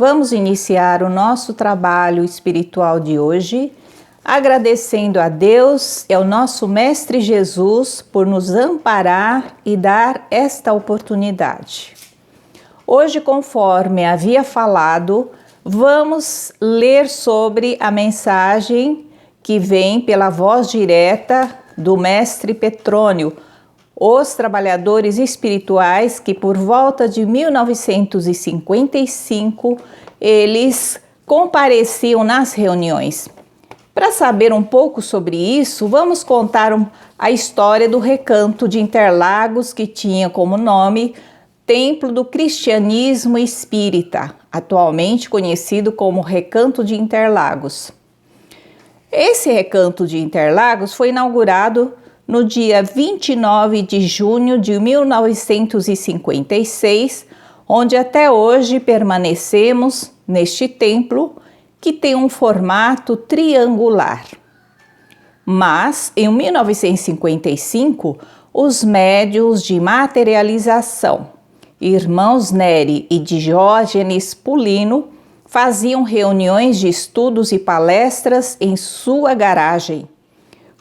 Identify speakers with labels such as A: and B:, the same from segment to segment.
A: Vamos iniciar o nosso trabalho espiritual de hoje, agradecendo a Deus e ao nosso Mestre Jesus por nos amparar e dar esta oportunidade. Hoje, conforme havia falado, vamos ler sobre a mensagem que vem pela voz direta do Mestre Petrônio, os trabalhadores espirituais que por volta de 1955 eles compareciam nas reuniões. Para saber um pouco sobre isso, vamos contar a história do Recanto de Interlagos, que tinha como nome Templo do Cristianismo Espírita, atualmente conhecido como Recanto de Interlagos. Esse Recanto de Interlagos foi inaugurado no dia 29 de junho de 1956, onde até hoje permanecemos neste templo, que tem um formato triangular. Mas, em 1955, os médiuns de materialização, irmãos Neri e Diógenes Pulino, faziam reuniões de estudos e palestras em sua garagem.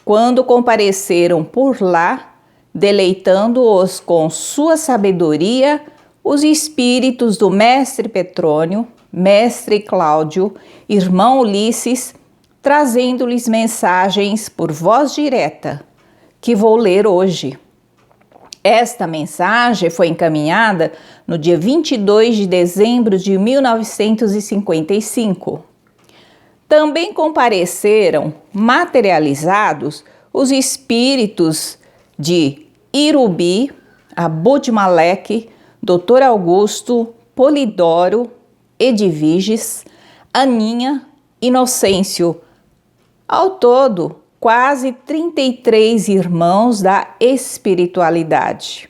A: Quando compareceram por lá, deleitando-os com sua sabedoria, os espíritos do Mestre Petrônio, Mestre Cláudio, irmão Ulisses, trazendo-lhes mensagens por voz direta, que vou ler hoje. Esta mensagem foi encaminhada no dia 22 de dezembro de 1955. Também compareceram, materializados, os espíritos de Irubi, Abud-Maleque, Dr. Augusto, Polidoro, Edviges, Aninha, Inocêncio. Ao todo, quase 33 irmãos da espiritualidade.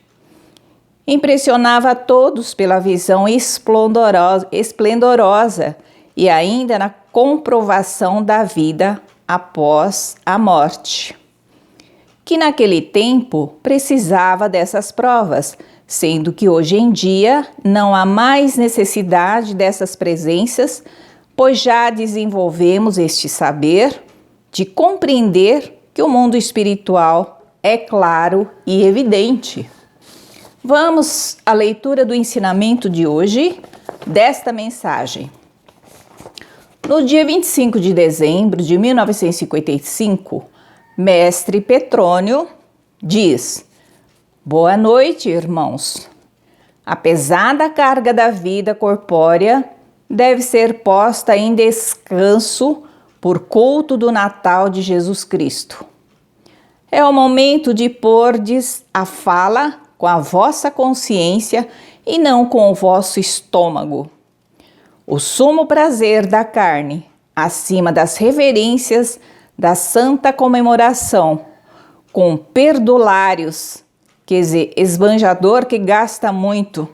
A: Impressionava a todos pela visão esplendorosa e ainda na comprovação da vida após a morte, que naquele tempo precisava dessas provas, sendo que hoje em dia não há mais necessidade dessas presenças, pois já desenvolvemos este saber de compreender que o mundo espiritual é claro e evidente. Vamos à leitura do ensinamento de hoje, desta mensagem. No dia 25 de dezembro de 1955, Mestre Petrônio diz: Boa noite, irmãos. A pesada carga da vida corpórea deve ser posta em descanso por culto do Natal de Jesus Cristo. É o momento de pordes a fala com a vossa consciência e não com o vosso estômago. O sumo prazer da carne, acima das reverências da santa comemoração, com perdulários, quer dizer, esbanjador que gasta muito,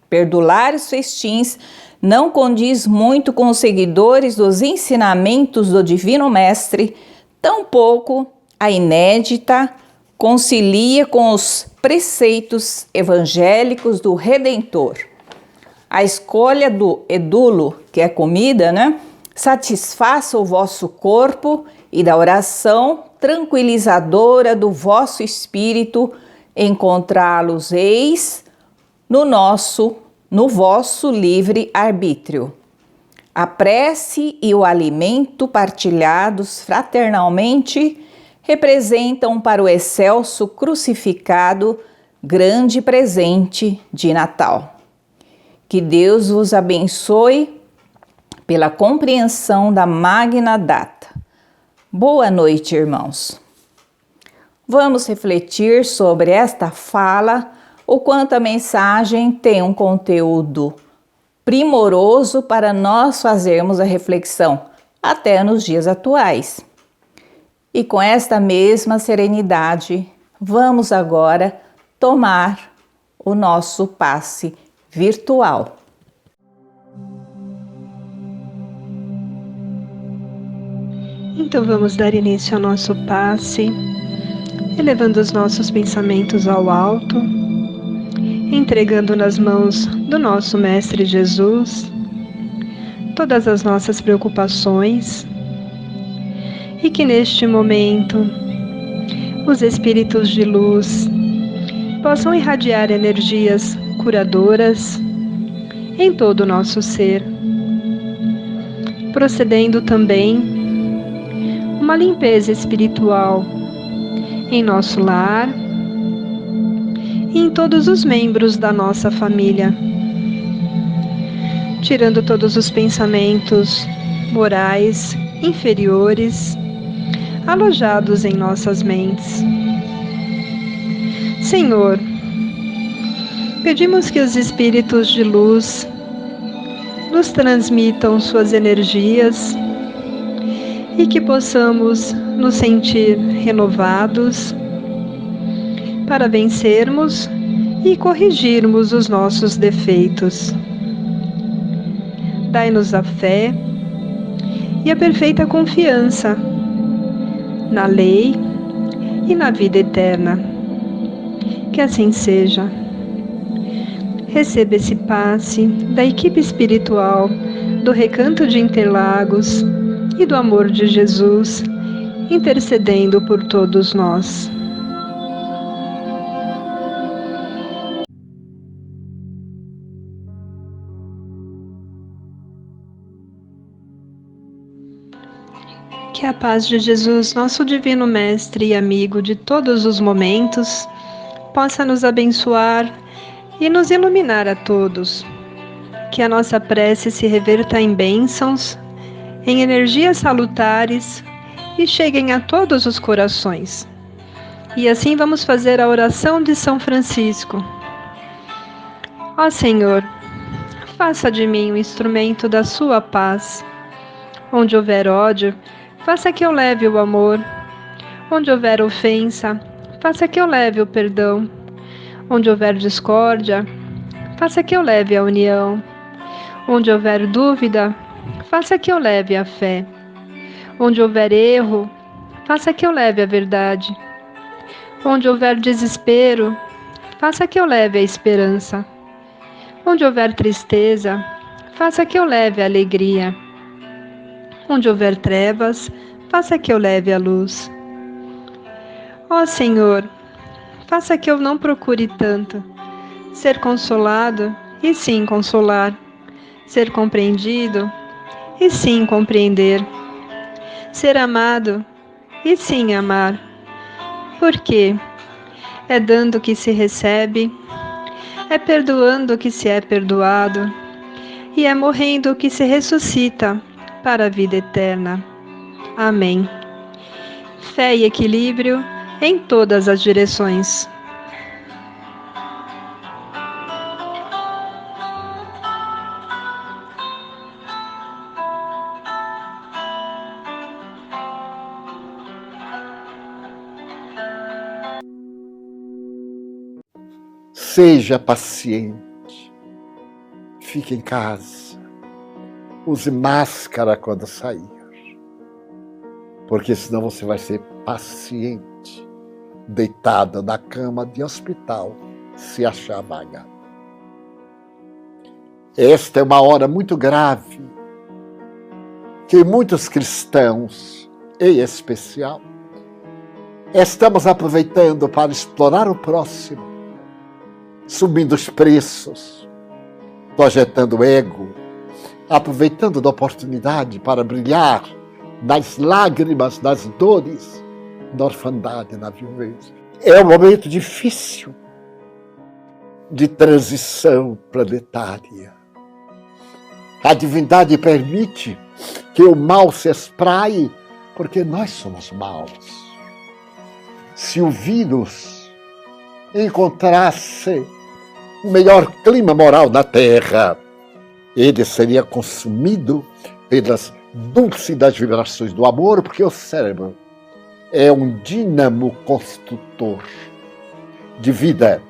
A: perdulários festins, não condiz muito com os seguidores dos ensinamentos do Divino Mestre, tampouco a inédita concilia com os preceitos evangélicos do Redentor. A escolha do edulo, que é comida, satisfaça o vosso corpo e da oração tranquilizadora do vosso espírito, encontrá-los eis no vosso livre arbítrio. A prece e o alimento partilhados fraternalmente representam para o excelso crucificado grande presente de Natal. Que Deus vos abençoe pela compreensão da magna data. Boa noite, irmãos. Vamos refletir sobre esta fala, o quanto a mensagem tem um conteúdo primoroso para nós fazermos a reflexão, até nos dias atuais. E com esta mesma serenidade, vamos agora tomar o nosso passe virtual.
B: Então vamos dar início ao nosso passe, elevando os nossos pensamentos ao alto, entregando nas mãos do nosso Mestre Jesus todas as nossas preocupações e que neste momento os espíritos de luz possam irradiar energias curadoras em todo o nosso ser, procedendo também uma limpeza espiritual em nosso lar e em todos os membros da nossa família, tirando todos os pensamentos morais inferiores alojados em nossas mentes. Senhor, pedimos que os espíritos de luz nos transmitam suas energias e que possamos nos sentir renovados para vencermos e corrigirmos os nossos defeitos. Dai-nos a fé e a perfeita confiança na lei e na vida eterna. Que assim seja. Receba esse passe da equipe espiritual do Recanto de Interlagos e do amor de Jesus, intercedendo por todos nós. Que a paz de Jesus, nosso divino mestre e amigo de todos os momentos, possa nos abençoar e nos iluminar a todos. Que a nossa prece se reverta em bênçãos, em energias salutares e cheguem a todos os corações. E assim vamos fazer a oração de São Francisco. Ó Senhor, faça de mim um instrumento da sua paz. Onde houver ódio, faça que eu leve o amor. Onde houver ofensa, faça que eu leve o perdão. Onde houver discórdia, faça que eu leve a união. Onde houver dúvida, faça que eu leve a fé. Onde houver erro, faça que eu leve a verdade. Onde houver desespero, faça que eu leve a esperança. Onde houver tristeza, faça que eu leve a alegria. Onde houver trevas, faça que eu leve a luz. Ó Senhor, faça que eu não procure tanto ser consolado e sim consolar, ser compreendido e sim compreender, ser amado e sim amar. Porque é dando que se recebe, é perdoando que se é perdoado e é morrendo que se ressuscita para a vida eterna. Amém. Fé e equilíbrio em todas as direções.
C: Seja paciente. Fique em casa. Use máscara quando sair. Porque senão você vai ser paciente, deitado na cama de hospital, se achar vaga. Esta é uma hora muito grave, que muitos cristãos, em especial, estamos aproveitando para explorar o próximo, subindo os preços, projetando ego, aproveitando da oportunidade para brilhar nas lágrimas, nas dores, na orfandade, na viuvez. É um momento difícil de transição planetária. A divindade permite que o mal se espraie, porque nós somos maus. Se o vírus encontrasse o melhor clima moral da Terra, ele seria consumido pelas dúlcidas vibrações do amor, porque o cérebro é um dínamo construtor de vida.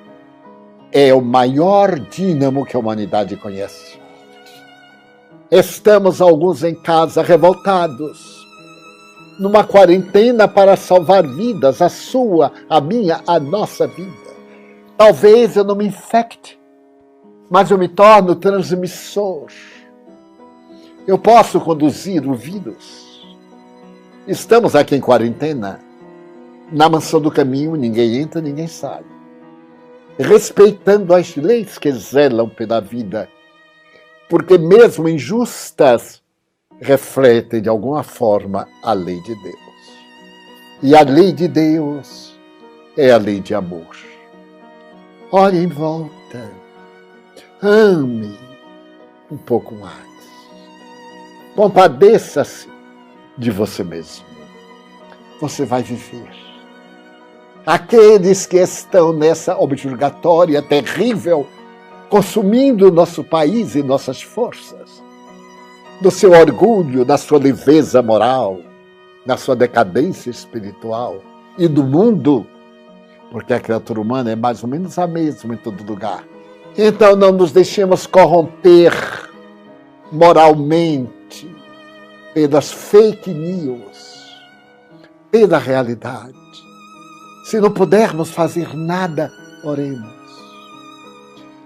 C: É o maior dínamo que a humanidade conhece. Estamos alguns em casa revoltados, numa quarentena para salvar vidas, a sua, a minha, a nossa vida. Talvez eu não me infecte, mas eu me torno transmissor. Eu posso conduzir o vírus. Estamos aqui em quarentena. Na mansão do caminho, ninguém entra, ninguém sai. Respeitando as leis que zelam pela vida. Porque mesmo injustas, refletem de alguma forma a lei de Deus. E a lei de Deus é a lei de amor. Olhe em volta. Ame um pouco mais. Compadeça-se de você mesmo. Você vai viver. Aqueles que estão nessa objurgatória terrível, consumindo nosso país e nossas forças, do seu orgulho, da sua leveza moral, da sua decadência espiritual e do mundo, porque a criatura humana é mais ou menos a mesma em todo lugar. Então não nos deixemos corromper moralmente pelas fake news, pela realidade. Se não pudermos fazer nada, oremos.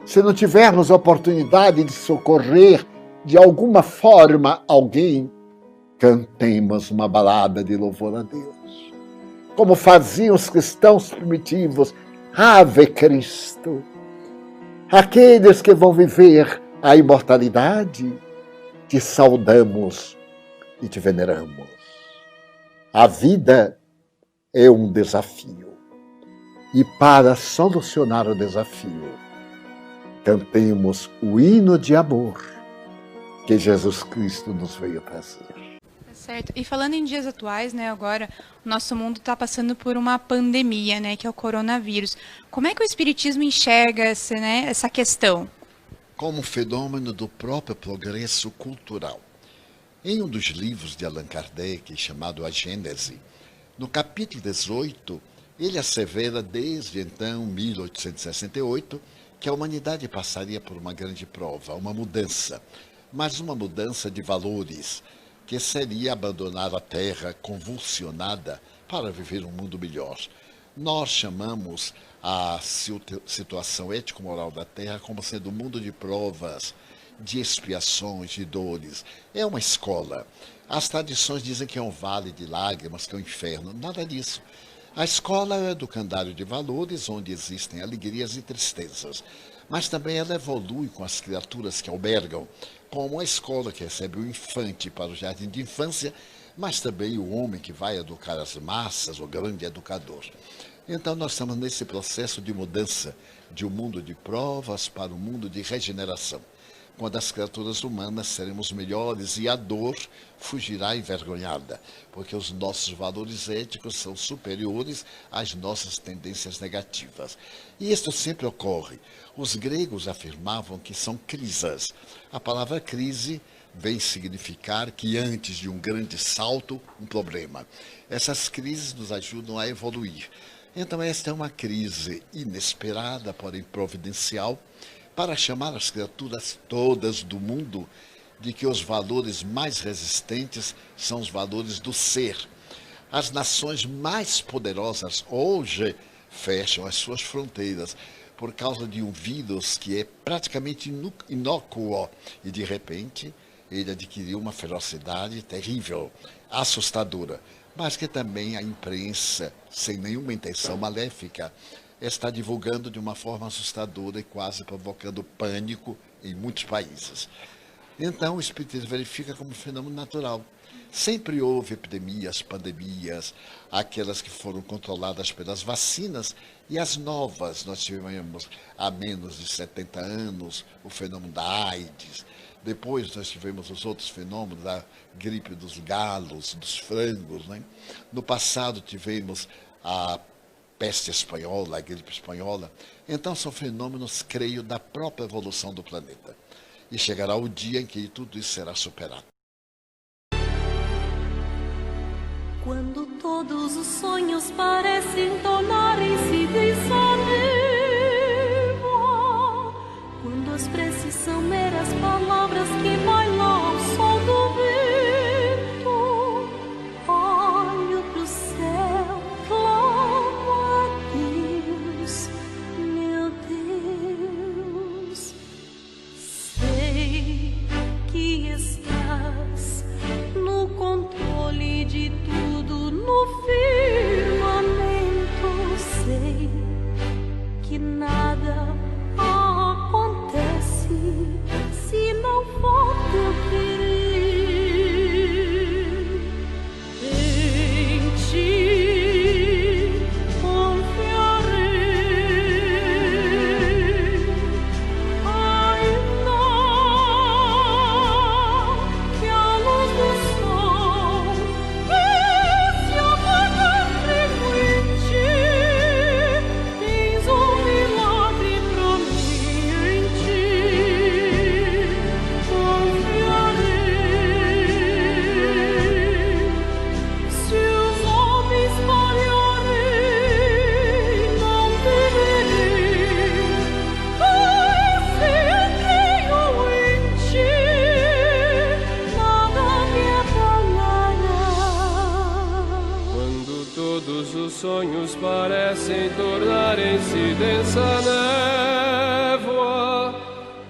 C: Se não tivermos oportunidade de socorrer de alguma forma alguém, cantemos uma balada de louvor a Deus. Como faziam os cristãos primitivos, Ave Cristo. Aqueles que vão viver a imortalidade, te saudamos e te veneramos. A vida é um desafio. E para solucionar o desafio, cantemos o hino de amor que Jesus Cristo nos veio trazer.
D: Certo. E falando em dias atuais, né, agora o nosso mundo está passando por uma pandemia, né, que é o coronavírus. Como é que o Espiritismo enxerga essa questão?
E: Como fenômeno do próprio progresso cultural. Em um dos livros de Allan Kardec, chamado A Gênese, no capítulo 18, ele assevera desde então, 1868, que a humanidade passaria por uma grande prova, uma mudança, mas uma mudança de valores, que seria abandonar a Terra convulsionada para viver um mundo melhor. Nós chamamos a situação ético-moral da Terra como sendo um mundo de provas, de expiações, de dores. É uma escola. As tradições dizem que é um vale de lágrimas, que é um inferno. Nada disso. A escola é o educandário de valores, onde existem alegrias e tristezas. Mas também ela evolui com as criaturas que albergam, como a escola que recebe o infante para o jardim de infância, mas também o homem que vai educar as massas, o grande educador. Então nós estamos nesse processo de mudança de um mundo de provas para um mundo de regeneração. Quando as criaturas humanas seremos melhores e a dor fugirá envergonhada, porque os nossos valores éticos são superiores às nossas tendências negativas. E isto sempre ocorre. Os gregos afirmavam que são crisas. A palavra crise vem significar que antes de um grande salto, um problema. Essas crises nos ajudam a evoluir. Então esta é uma crise inesperada, porém providencial, para chamar as criaturas todas do mundo de que os valores mais resistentes são os valores do ser. As nações mais poderosas hoje fecham as suas fronteiras por causa de um vírus que é praticamente inócuo e, de repente, ele adquiriu uma ferocidade terrível, assustadora, mas que também a imprensa, sem nenhuma intenção maléfica, está divulgando de uma forma assustadora e quase provocando pânico em muitos países. Então, o Espiritismo verifica como um fenômeno natural. Sempre houve epidemias, pandemias, aquelas que foram controladas pelas vacinas e as novas. Nós tivemos há menos de 70 anos o fenômeno da AIDS. Depois nós tivemos os outros fenômenos da gripe dos galos, dos frangos, né? No passado tivemos a peste espanhola, a gripe espanhola. Então são fenômenos, creio, da própria evolução do planeta. E chegará o dia em que tudo isso será superado.
F: Quando todos os sonhos parecem tornarem-se desanima, quando as preces são meras palavras que bailam ao som do vento, olho pro céu, clamo a Deus, meu Deus, sei que está nada acontece se não for teu querer. Em ti confiarei, ainda que a luz do sol se apagar, creio em ti. Tens um milagre pra mim, em ti confiarei. Se os homens falharem, não temerei. Se eu creio em ti, nada me abalará.
G: Quando todos os sonhos parecem tornarem-se densa névoa,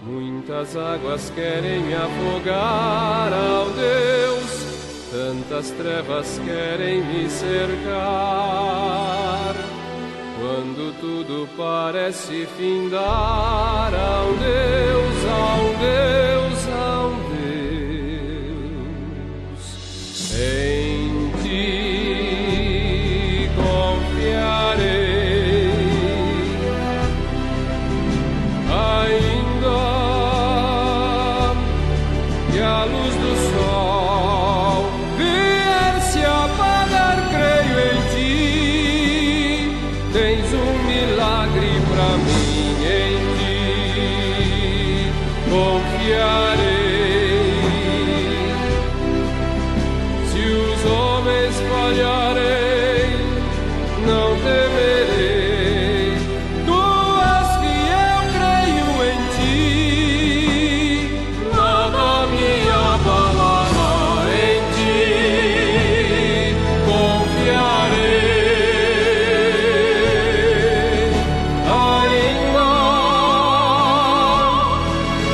G: muitas águas querem me afogar, ó Deus, tantas trevas querem me cercar. Quando tudo parece findar, há um Deus, há um Deus, há um Deus. Em ti confiarei, ainda que a luz do sol vier se apagar, creio em ti. Tens um milagre pra mim, em ti confiarei. Se os homens falharem, não temerei. Tu és fiel, creio em ti, nada me abalará. Em ti confiarei, ainda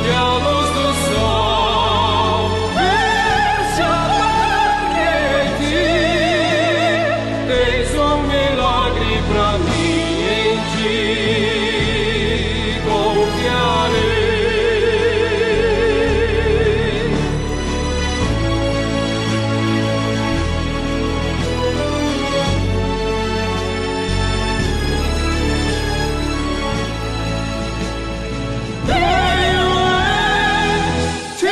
G: que a luz do sol vier se apagar, creio em ti. Tens um milagre pra mim, em ti confiarei. Creio em ti.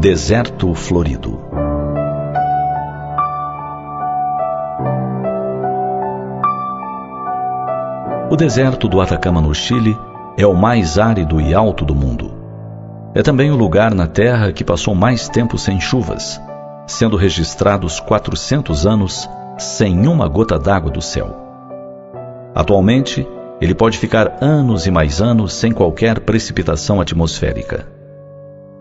H: Deserto florido. O deserto do Atacama, no Chile, é o mais árido e alto do mundo. É também o lugar na Terra que passou mais tempo sem chuvas, sendo registrados 400 anos sem uma gota d'água do céu. Atualmente, ele pode ficar anos e mais anos sem qualquer precipitação atmosférica.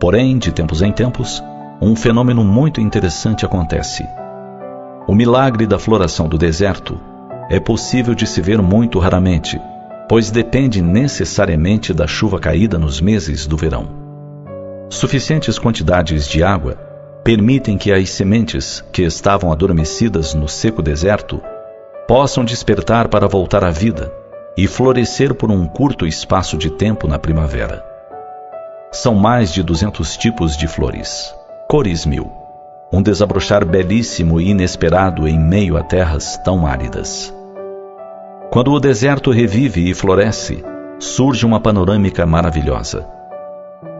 H: Porém, de tempos em tempos, um fenômeno muito interessante acontece. O milagre da floração do deserto é possível de se ver muito raramente, pois depende necessariamente da chuva caída nos meses do verão. Suficientes quantidades de água permitem que as sementes que estavam adormecidas no seco deserto possam despertar para voltar à vida e florescer por um curto espaço de tempo na primavera. São mais de 200 tipos de flores, cores 1000, um desabrochar belíssimo e inesperado em meio a terras tão áridas. Quando o deserto revive e floresce, surge uma panorâmica maravilhosa.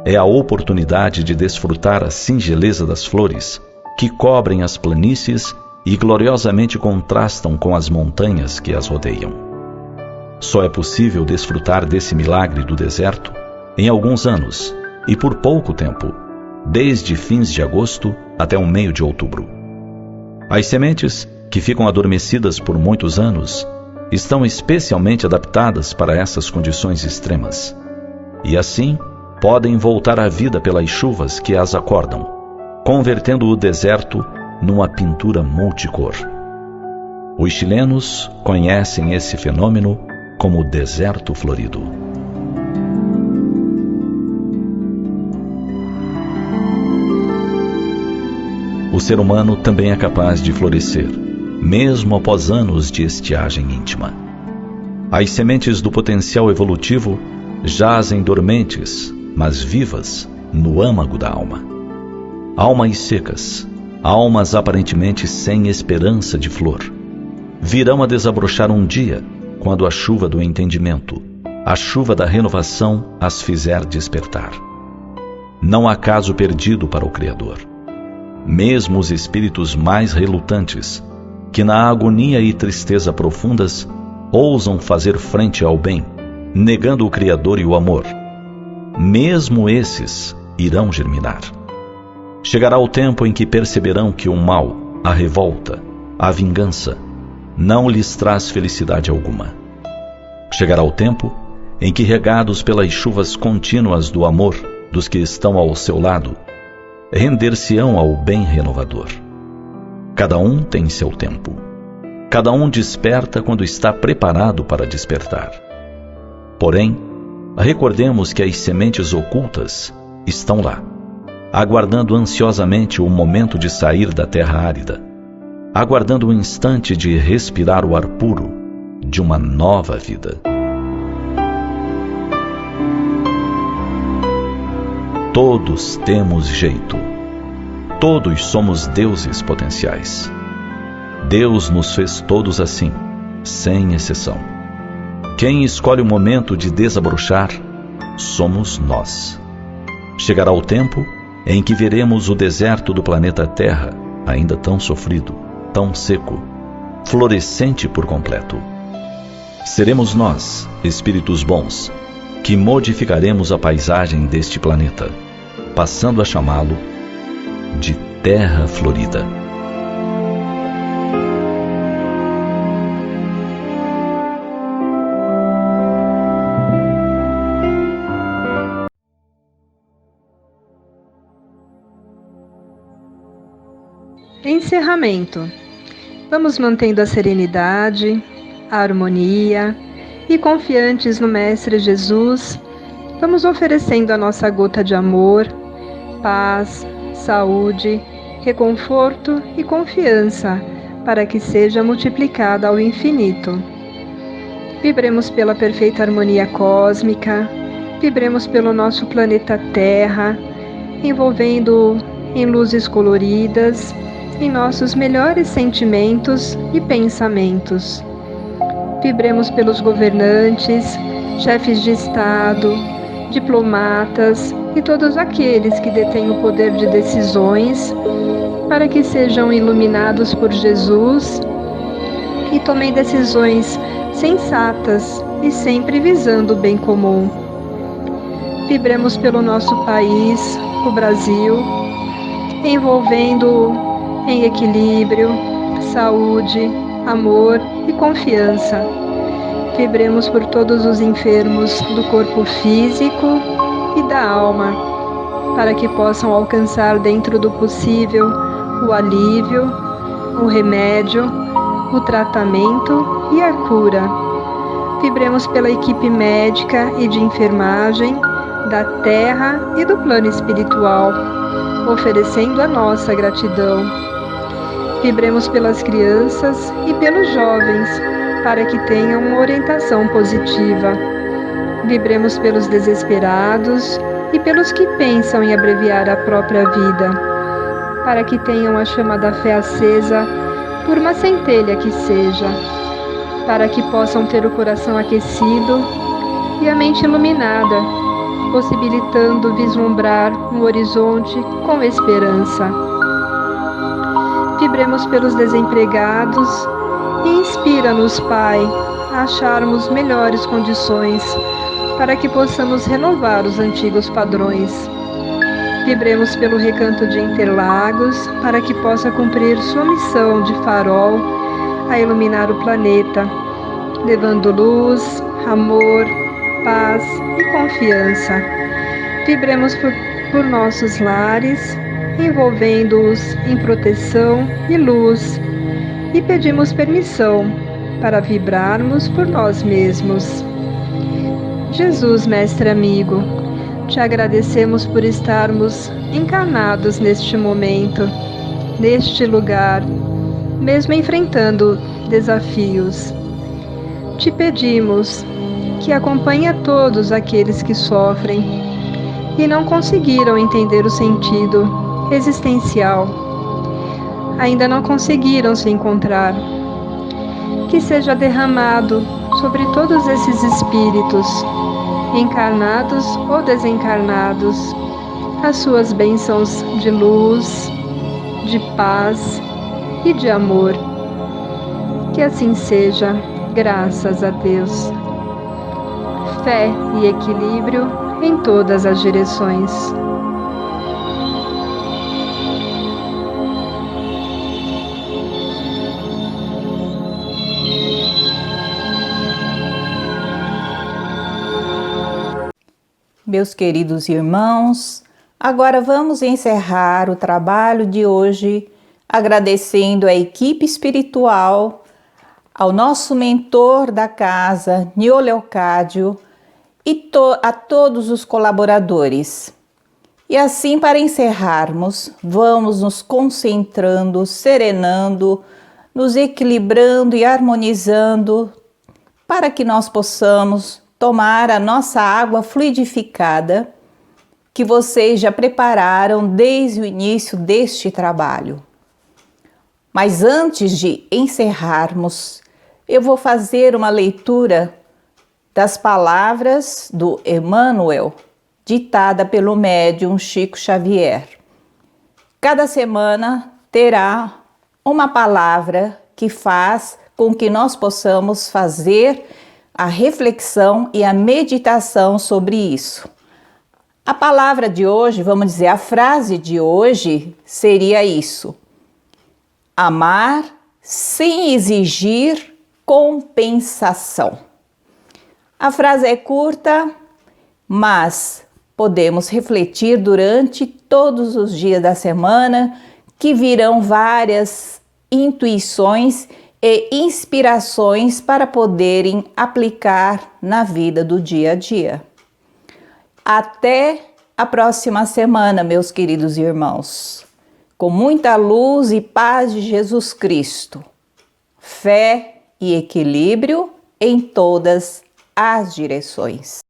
H: É a oportunidade de desfrutar a singeleza das flores que cobrem as planícies e gloriosamente contrastam com as montanhas que as rodeiam. Só é possível desfrutar desse milagre do deserto em alguns anos e por pouco tempo, desde fins de agosto até o meio de outubro. As sementes, que ficam adormecidas por muitos anos, estão especialmente adaptadas para essas condições extremas. E assim, podem voltar à vida pelas chuvas que as acordam, convertendo o deserto numa pintura multicor. Os chilenos conhecem esse fenômeno como deserto florido. O ser humano também é capaz de florescer, mesmo após anos de estiagem íntima. As sementes do potencial evolutivo jazem dormentes, mas vivas, no âmago da alma. Almas secas, almas aparentemente sem esperança de flor, virão a desabrochar um dia, quando a chuva do entendimento, a chuva da renovação as fizer despertar. Não há caso perdido para o Criador. Mesmo os espíritos mais relutantes, que na agonia e tristeza profundas ousam fazer frente ao bem, negando o Criador e o amor, mesmo esses irão germinar. Chegará o tempo em que perceberão que o mal, a revolta, a vingança, não lhes traz felicidade alguma. Chegará o tempo em que, regados pelas chuvas contínuas do amor dos que estão ao seu lado, render-se-ão ao bem renovador. Cada um tem seu tempo. Cada um desperta quando está preparado para despertar. Porém, recordemos que as sementes ocultas estão lá, aguardando ansiosamente o momento de sair da terra árida, aguardando o instante de respirar o ar puro de uma nova vida. Todos temos jeito. Todos somos deuses potenciais. Deus nos fez todos assim, sem exceção. Quem escolhe o momento de desabrochar somos nós. Chegará o tempo em que veremos o deserto do planeta Terra, ainda tão sofrido, tão seco, florescente por completo. Seremos nós, espíritos bons, que modificaremos a paisagem deste planeta, passando a chamá-lo de Terra Florida.
B: Encerramento. Vamos mantendo a serenidade, a harmonia e confiantes no Mestre Jesus, vamos oferecendo a nossa gota de amor, paz, saúde, reconforto e confiança para que seja multiplicada ao infinito. Vibremos pela perfeita harmonia cósmica, vibremos pelo nosso planeta Terra, envolvendo em luzes coloridas, em nossos melhores sentimentos e pensamentos. Vibremos pelos governantes, chefes de Estado, diplomatas e todos aqueles que detêm o poder de decisões, para que sejam iluminados por Jesus e tomem decisões sensatas e sempre visando o bem comum. Vibremos pelo nosso país, o Brasil, envolvendo em equilíbrio, saúde, amor e confiança. Vibremos por todos os enfermos do corpo físico e da alma, para que possam alcançar dentro do possível o alívio, o remédio, o tratamento e a cura. Vibremos pela equipe médica e de enfermagem da Terra e do plano espiritual, oferecendo a nossa gratidão. Vibremos pelas crianças e pelos jovens, para que tenham uma orientação positiva. Vibremos pelos desesperados e pelos que pensam em abreviar a própria vida, para que tenham a chama da fé acesa, por uma centelha que seja, para que possam ter o coração aquecido e a mente iluminada, possibilitando vislumbrar um horizonte com esperança. Vibremos pelos desempregados e inspira-nos, Pai, a acharmos melhores condições para que possamos renovar os antigos padrões. Vibremos pelo Recanto de Interlagos para que possa cumprir sua missão de farol a iluminar o planeta, levando luz, amor, paz e confiança. Vibremos por nossos lares, envolvendo-os em proteção e luz, e pedimos permissão para vibrarmos por nós mesmos. Jesus, Mestre amigo, te agradecemos por estarmos encarnados neste momento, neste lugar, mesmo enfrentando desafios. Te pedimos que acompanhe a todos aqueles que sofrem e não conseguiram entender o sentido existencial. Ainda não conseguiram se encontrar. Que seja derramado sobre todos esses espíritos, encarnados ou desencarnados, as suas bênçãos de luz, de paz e de amor. Que assim seja, graças a Deus. Fé e equilíbrio em todas as direções.
A: Meus queridos irmãos, agora vamos encerrar o trabalho de hoje agradecendo à equipe espiritual, ao nosso mentor da casa, Nho Leocádio, e a todos os colaboradores. E assim, para encerrarmos, vamos nos concentrando, serenando, nos equilibrando e harmonizando para que nós possamos tomar a nossa água fluidificada que vocês já prepararam desde o início deste trabalho. Mas antes de encerrarmos, eu vou fazer uma leitura das palavras do Emmanuel, ditada pelo médium Chico Xavier. Cada semana terá uma palavra que faz com que nós possamos fazer a reflexão e a meditação sobre isso. A palavra de hoje, vamos dizer, a frase de hoje seria isso: amar sem exigir compensação. A frase é curta, mas podemos refletir durante todos os dias da semana, que virão várias intuições e inspirações para poderem aplicar na vida do dia a dia. Até a próxima semana, meus queridos irmãos. Com muita luz e paz de Jesus Cristo. Fé e equilíbrio em todas as direções.